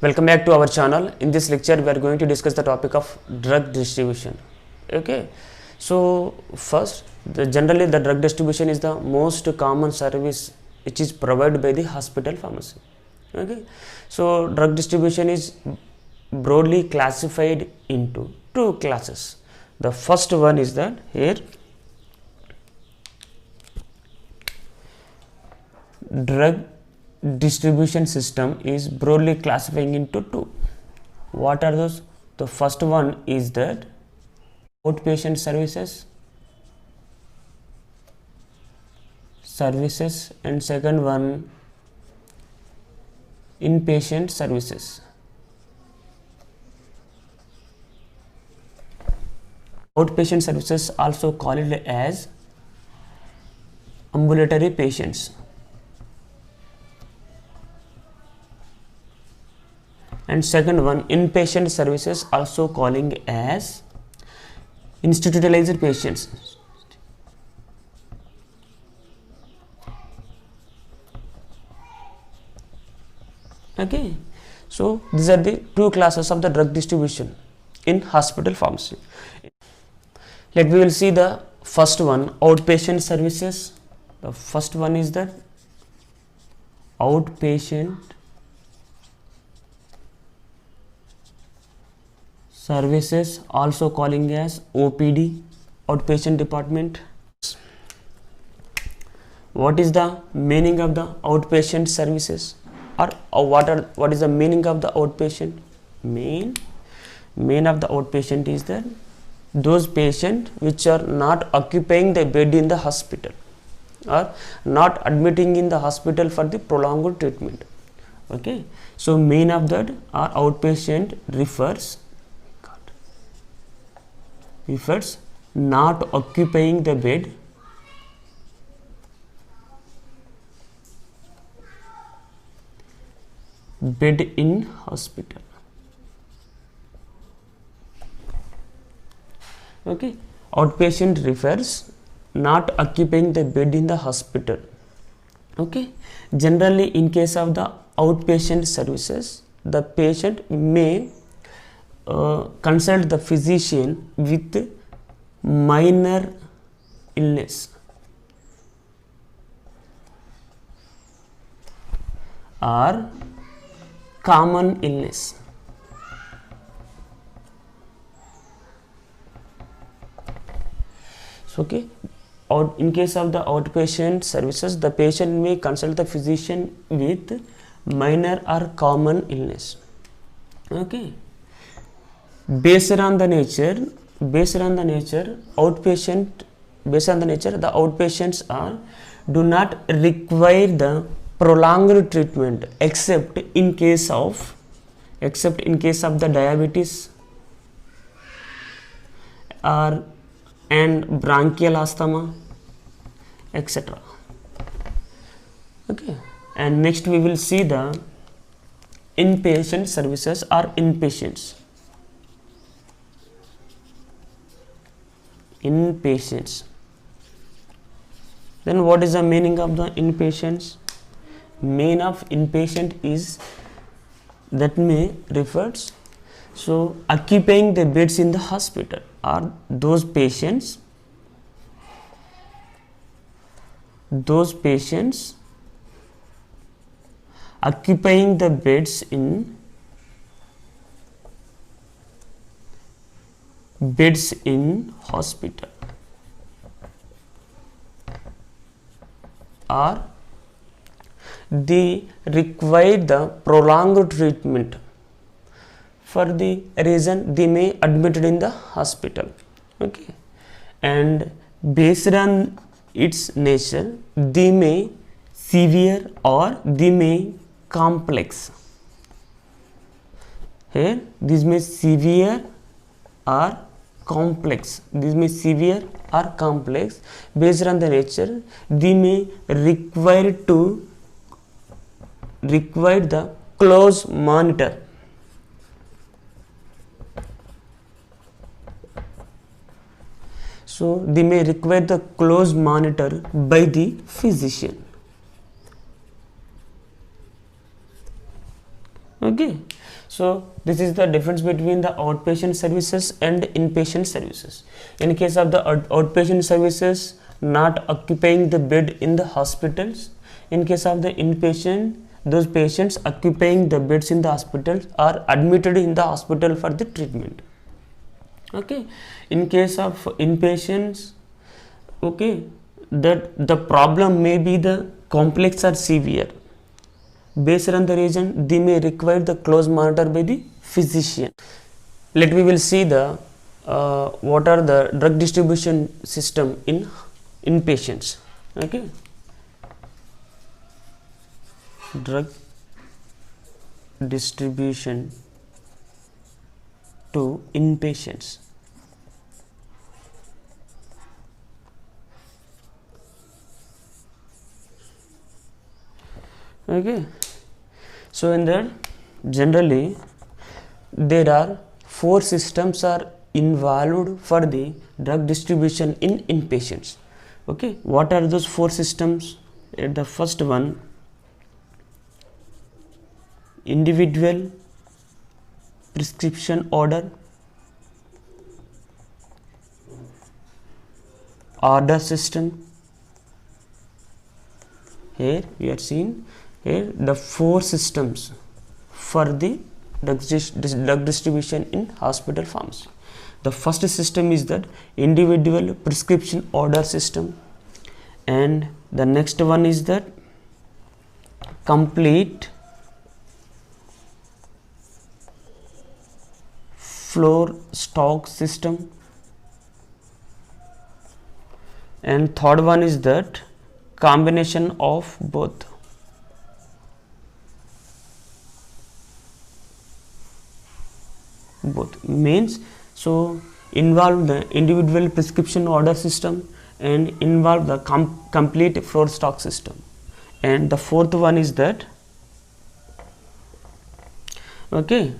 Welcome back to our channel. In this lecture we are going to discuss the topic of drug distribution. Okay, so first, generally the drug distribution is the most common service which is provided by the hospital pharmacy. Okay, so drug distribution is broadly classified into two classes. The first one is that here drug distribution system is broadly classifying into two. What are those? The first one is that outpatient services and second one inpatient services. Outpatient services also called as ambulatory patients, and second one inpatient services also calling as institutionalized patients. Okay, so these are the two classes of the drug distribution in hospital pharmacy. We will see the first one, outpatient services. The first one is that outpatient services, also calling as OPD, outpatient department. What is the meaning of the outpatient services, or what is the meaning of the outpatient? Main of the outpatient is that those patients which are not occupying the bed in the hospital or not admitting in the hospital for the prolonged treatment. Okay, so main of that or outpatient refers not occupying the bed in hospital. Okay, outpatient refers not occupying the bed in the hospital. Okay, generally in case of the outpatient services, the patient may consult the physician with minor illness or common illness. So, okay, in case of the outpatient services, the patient may consult the physician with minor or common illness. Okay, based on the nature, the outpatients do not require the prolonged treatment except in case of the diabetes and bronchial asthma, etc. Okay, and next we will see the inpatient services or inpatients. Then what is the meaning of the inpatients? Main of inpatient is that may refers so occupying the beds in the hospital are those patients occupying the beds in hospital or they require the prolonged treatment. For the reason they may admitted in the hospital. Okay, and based on its nature, they may severe or they may complex. Here, this may severe or complex. Based on the nature, they may require the close monitor. So they may require the close monitor by the physician. Okay, So this is the difference between the outpatient services and inpatient services. In case of the outpatient services, not occupying the bed in the hospitals. In case of the inpatient, those patients occupying the beds in the hospitals are admitted in the hospital for the treatment. Okay, in case of inpatients, okay, that the problem may be the complex or severe. Based on the reason, they may require the close monitor by the physician. Let me will see the what are the drug distribution system in inpatients. Okay, drug distribution to inpatients. Okay, so in that generally there are 4 systems are involved for the drug distribution in inpatients. Okay, what are those 4 systems? The first one, individual prescription order system. Here we are seeing here the 4 systems for the drug distribution in hospital pharmacy. The first system is that individual prescription order system, and the next one is that complete floor stock system, and third one is that combination of both. Means, so involve the individual prescription order system and involve the complete floor stock system, and the fourth one is that, okay,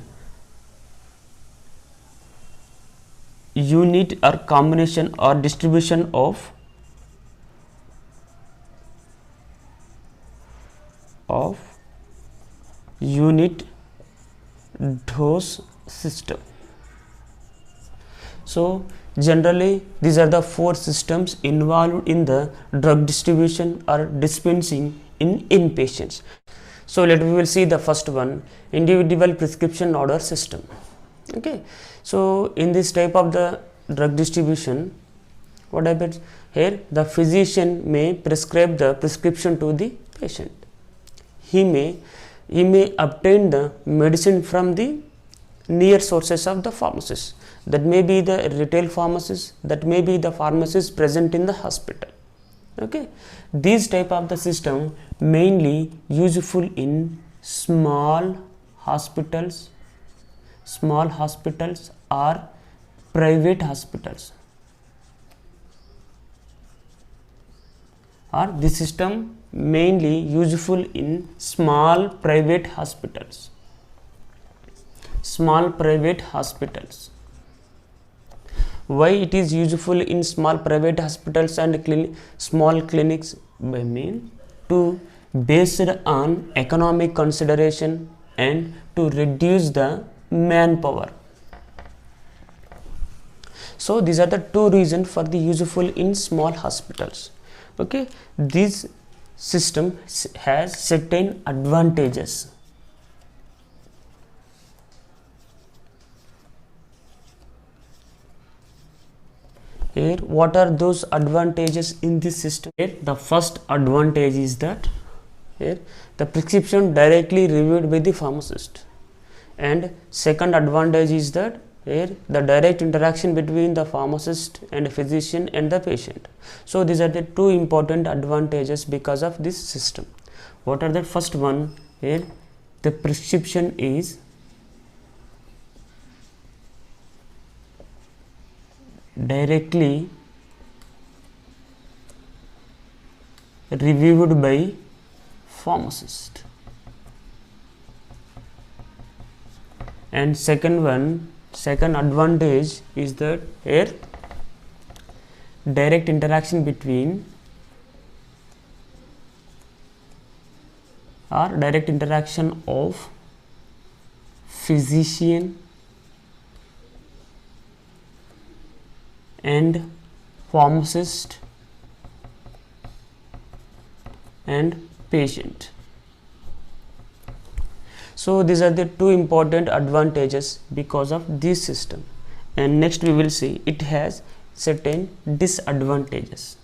unit or combination or distribution of unit dose system. So generally these are the 4 systems involved in the drug distribution or dispensing in inpatients. So let we will see the first one, individual prescription order system. Okay, so in this type of the drug distribution, what happens here, the physician may prescribe the prescription to the patient. He may obtain the medicine from the near sources of the pharmacies. That may be the retail pharmacies, that may be the pharmacies present in the hospital. Okay, these type of the system mainly useful in small hospitals or private hospitals, or this system mainly useful in small private hospitals. Why it is useful in small private hospitals and small clinics? By mean to based on economic consideration and to reduce the manpower. So these are the 2 reasons for the useful in small hospitals. Okay, this system has certain advantages. Here, what are those advantages in this system? Here, the first advantage is that here the prescription directly reviewed by the pharmacist, and second advantage is that here the direct interaction between the pharmacist and physician and the patient. So these are the 2 important advantages because of this system. What are the first one? Here the prescription is directly reviewed by pharmacist, and second advantage is that here direct interaction between or direct interaction of physician and pharmacist and patient. So these are the two important advantages because of this system, and next we will see it has certain disadvantages.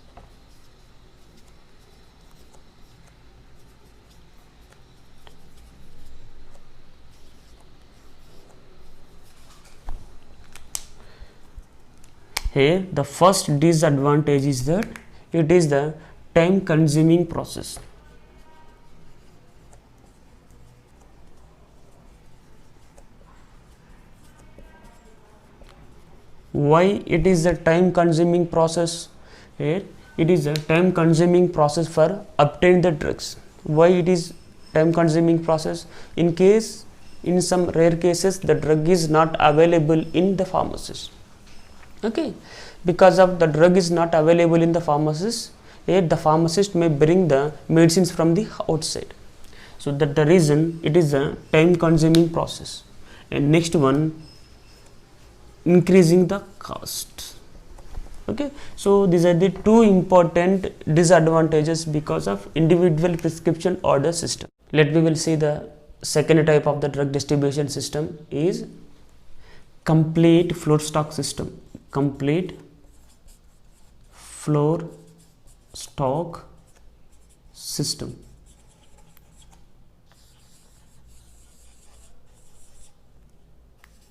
Here the first disadvantage is that it is the time consuming process. Why it is a time consuming process? Here it is a time consuming process for obtain the drugs. Why it is time consuming process? In some rare cases the drug is not available in the pharmacies. Okay, because of the drug is not available in the pharmacies, here the pharmacist may bring the medicines from the outside. So that the reason it is a time consuming process. And next one, increasing the cost. Okay, so these are the two important disadvantages because of individual prescription order system. We will see the second type of the drug distribution system is complete floor stock system. Complete floor stock system.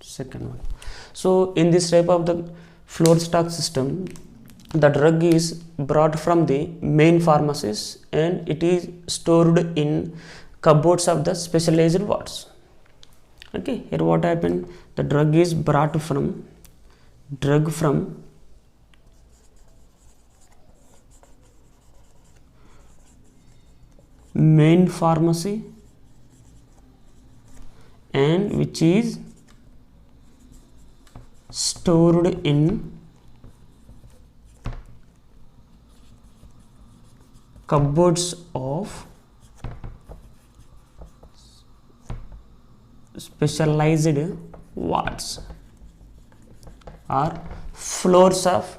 Second one. So in this type of the floor stock system, the drug is brought from the main pharmacies and it is stored in cupboards of the specialized wards. Okay, here what happened, the drug is brought from main pharmacy and which is stored in cupboards of specialized wards or floors of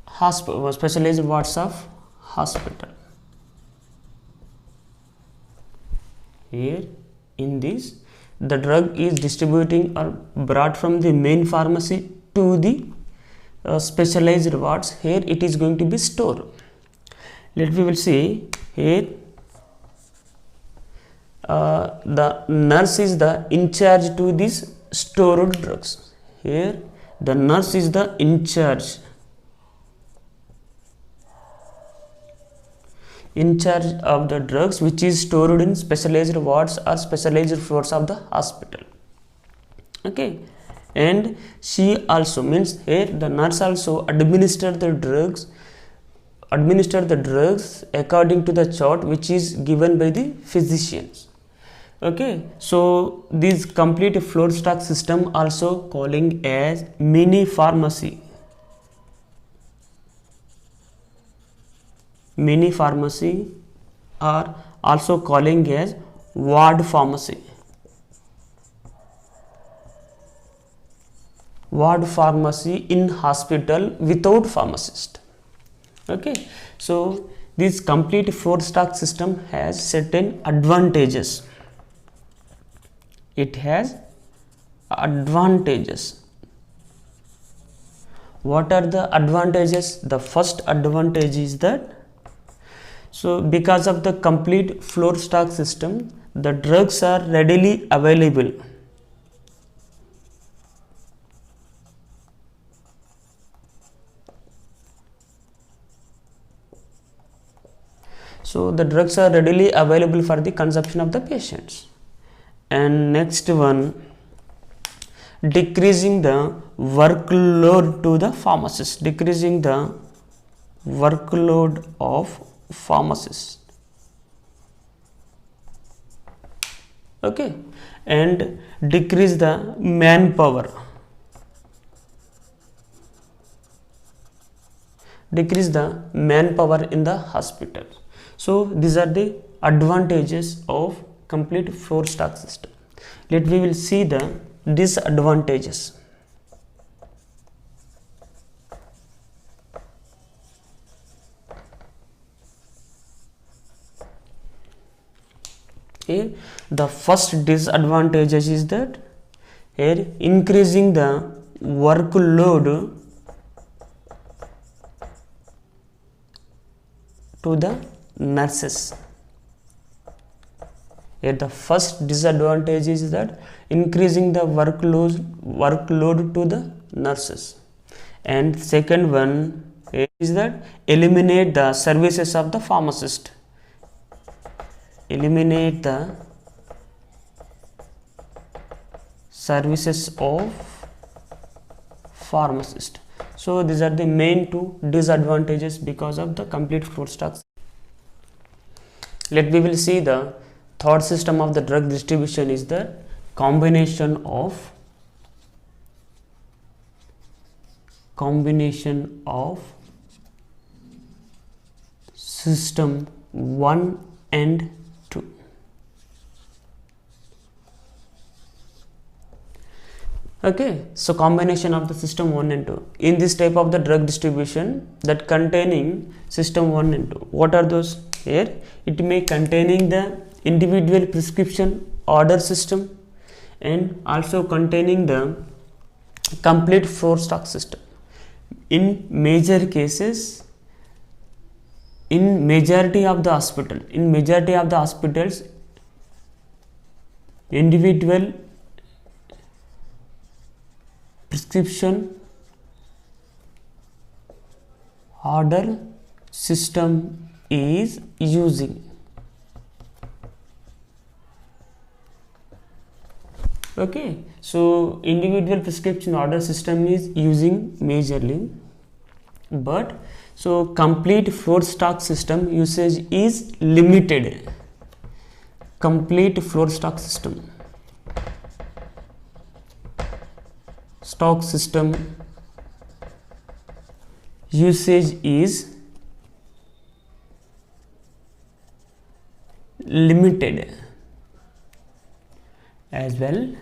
hospital, specialized wards of hospital. Here in this, the drug is distributing or brought from the main pharmacy to the specialized wards. Here it is going to be stored. We will see here the nurse is the in charge to these stored drugs. Here the nurse is the in charge of the drugs which is stored in specialized wards or specialized floors of the hospital. Okay, and she also means here the nurse also administer the drugs according to the chart which is given by the physicians. Okay, so this complete floor stock system also calling as mini pharmacy. Mini pharmacy are also calling as ward pharmacy. Ward pharmacy in hospital without pharmacist. Okay, so this complete floor stock system has certain advantages. It has advantages. What are the advantages? The first advantage is that because of the complete floor stock system, the drugs are readily available. So the drugs are readily available for the consumption of the patients. And next one, decreasing the workload to the pharmacist. Decreasing the workload of pharmacist. Okay, and decrease the manpower. Decrease the manpower in the hospital. So these are the advantages of complete floor stock system. We will see the disadvantages. Okay. The first disadvantage is that here increasing the workload to the nurses. Here the first disadvantage is that increasing the workload to the nurses, and second one is that eliminate the services of the pharmacist. Eliminate the services of pharmacist. So these are the main two disadvantages because of the complete flow stacks. We will see the third system of the drug distribution is the combination of system 1 and 2. Okay, so combination of the system 1 and 2. In this type of the drug distribution that containing system 1 and 2, what are those? Here it may containing the individual prescription order system and also containing the complete flow stock system. In major cases, in majority of the hospitals, individual prescription order system is using. Okay, so individual prescription order system is using majorly, but so complete flow stock system usage is limited. Complete flow stock system usage is limited as well.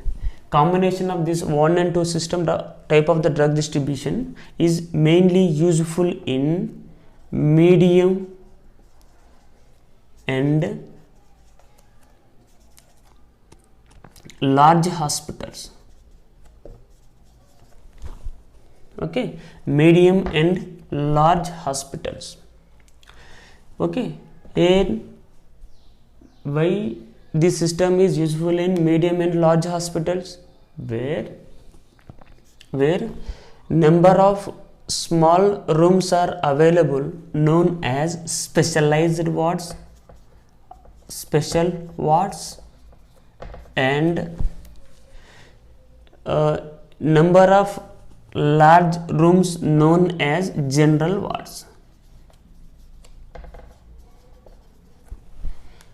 Combination of this 1 and 2 system, the type of the drug distribution is mainly useful in medium and large hospitals. Okay, medium and large hospitals. Okay, and why this system is useful in medium and large hospitals? Where number of small rooms are available, known as specialized wards, and number of large rooms known as general wards.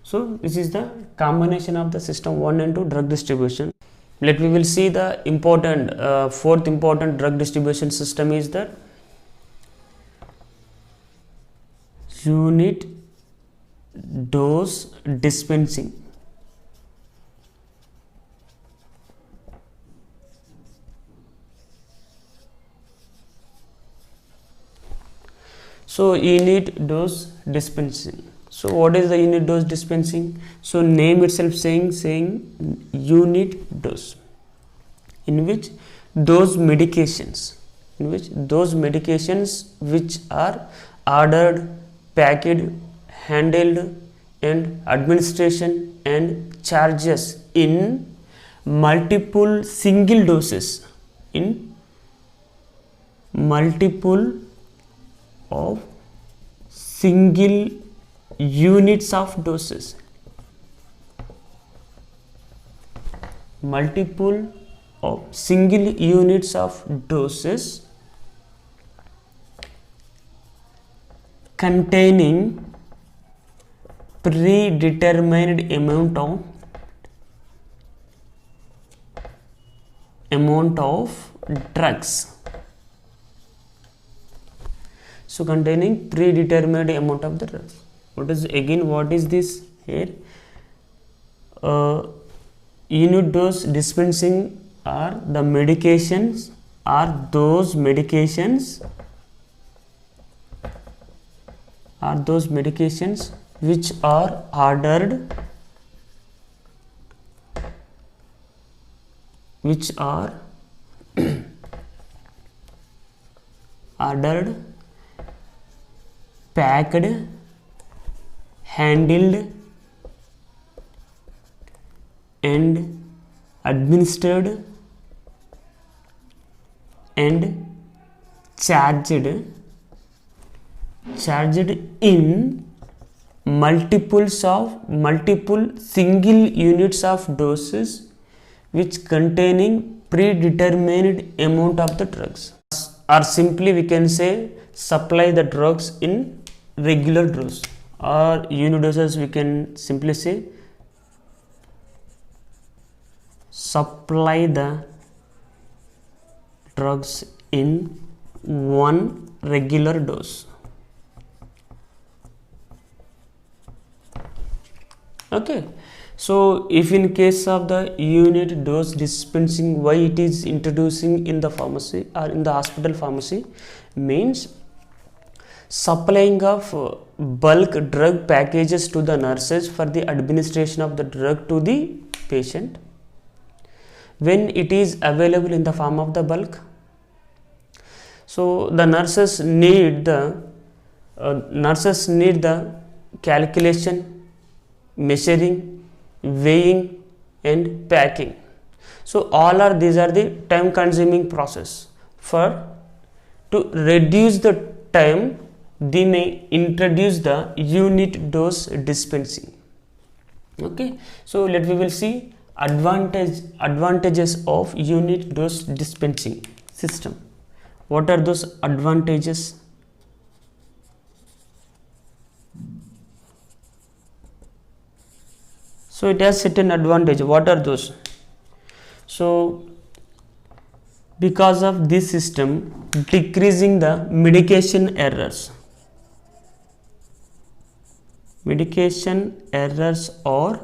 So this is the combination of the system 1 and 2 drug distribution. We will see the important fourth important drug distribution system is the unit dose dispensing. So unit dose dispensing. So what is the unit dose dispensing? So name itself saying unit dose, in which those medications which are ordered, packed, handled and administration and charges in multiple single doses, in multiple of single units of doses, multiple of single units of doses containing predetermined amount of drugs. So containing predetermined amount of the drugs. What is this here? unit dose dispensing are the medications, are those medications which are ordered packed, handled and administered and charged in multiple single units of doses which containing predetermined amount of the drugs, or simply we can say supply the drugs in regular dose, or unit doses we can simply say supply the drugs in one regular dose. Okay, so if in case of the unit dose dispensing, why it is introducing in the pharmacy or in the hospital pharmacy, means supplying of bulk drug packages to the nurses for the administration of the drug to the patient when it is available in the form of the bulk. So the nurses need the calculation, measuring, weighing and packing. So these are the time consuming process. To reduce the time, they may introduce the unit dose dispensing. Okay, so we will see advantages of unit dose dispensing system. What are those advantages? So it has certain advantage. What are those? So because of this system, decreasing the medication errors are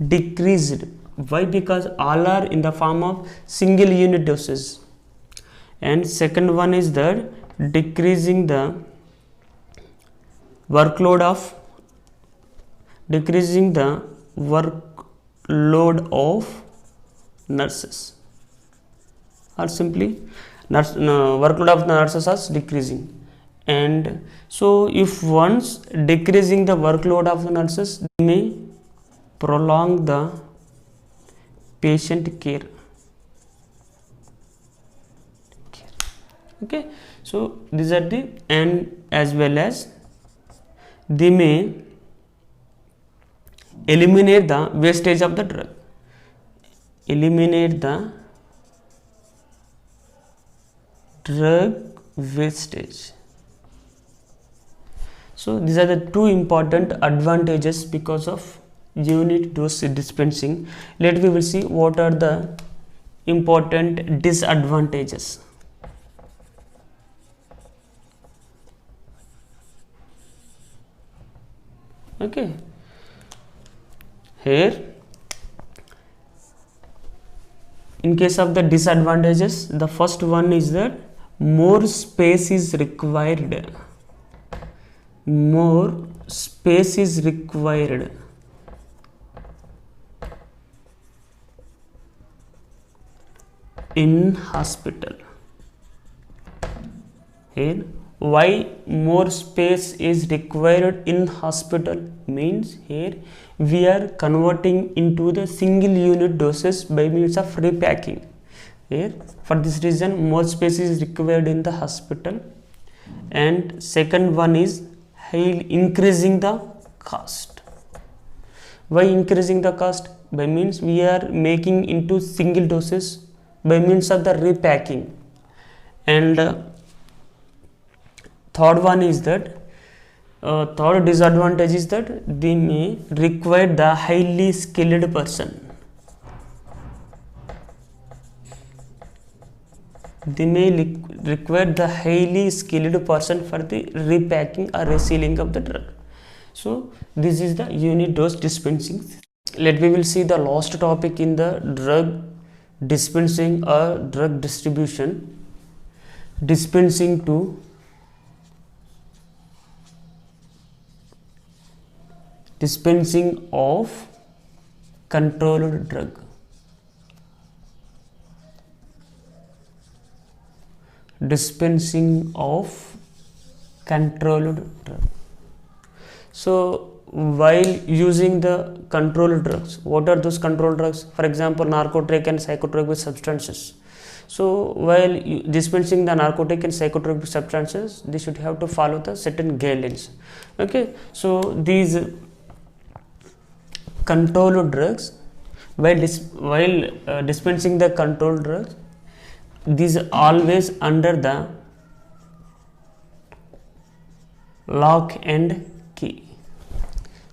decreased. Why? Because all are in the form of single unit doses. And second one is that decreasing the workload of nurses, or simply workload of nurses is decreasing. And so if once decreasing the workload of the nurses, they may prolong the patient care. Okay, so these are the, and as well as they may eliminate the wastage of the drug. Eliminate the drug wastage. So these are the two important advantages because of unit dose dispensing. We will see what are the important disadvantages. Okay, here in case of the disadvantages, the first one is that more space is required. In hospital. Here, why more space is required in hospital means, here we are converting into the single unit doses by means of repacking. Here, for this reason, more space is required in the hospital. And second one is increasing the cost. Why increasing the cost? By means we are making into single doses by means of the repacking. And third one is that third disadvantage is that they may require the highly skilled person. They may require the highly skilled person for the repacking or resealing of the drug. So this is the unit dose dispensing we will see the last topic in the drug dispensing or drug distribution. Dispensing of controlled drug. Dispensing of controlled drug. So while using the controlled drugs, what are those controlled drugs? For example, narcotic and psychotropic substances. So while dispensing the narcotic and psychotropic substances, they should have to follow the certain guidelines. Okay, so these controlled drugs, while dispensing the controlled drugs, these are always under the lock and key.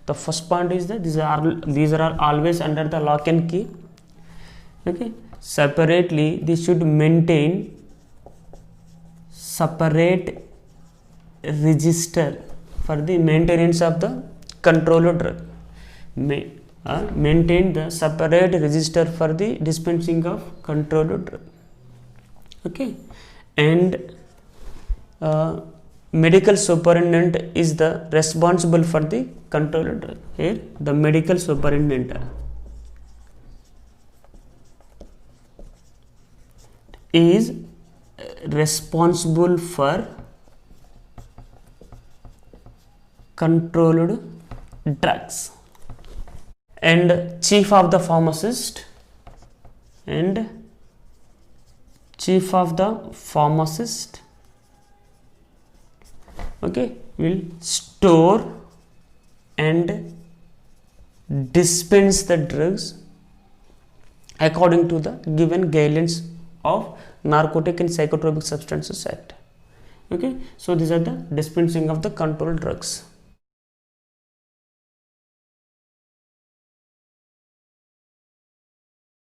The first point is that these are always under the lock and key. Okay, separately they should maintain separate register for the maintenance of the controlled drug. Maintain the separate register for the dispensing of controlled drug. Okay, and medical superintendent is the responsible for the controlled drug. Here the medical superintendent is responsible for controlled drugs, and chief of the pharmacist okay, will store and dispense the drugs according to the given guidelines of Narcotic and Psychotropic Substances Act. Okay, so these are the dispensing of the controlled drugs.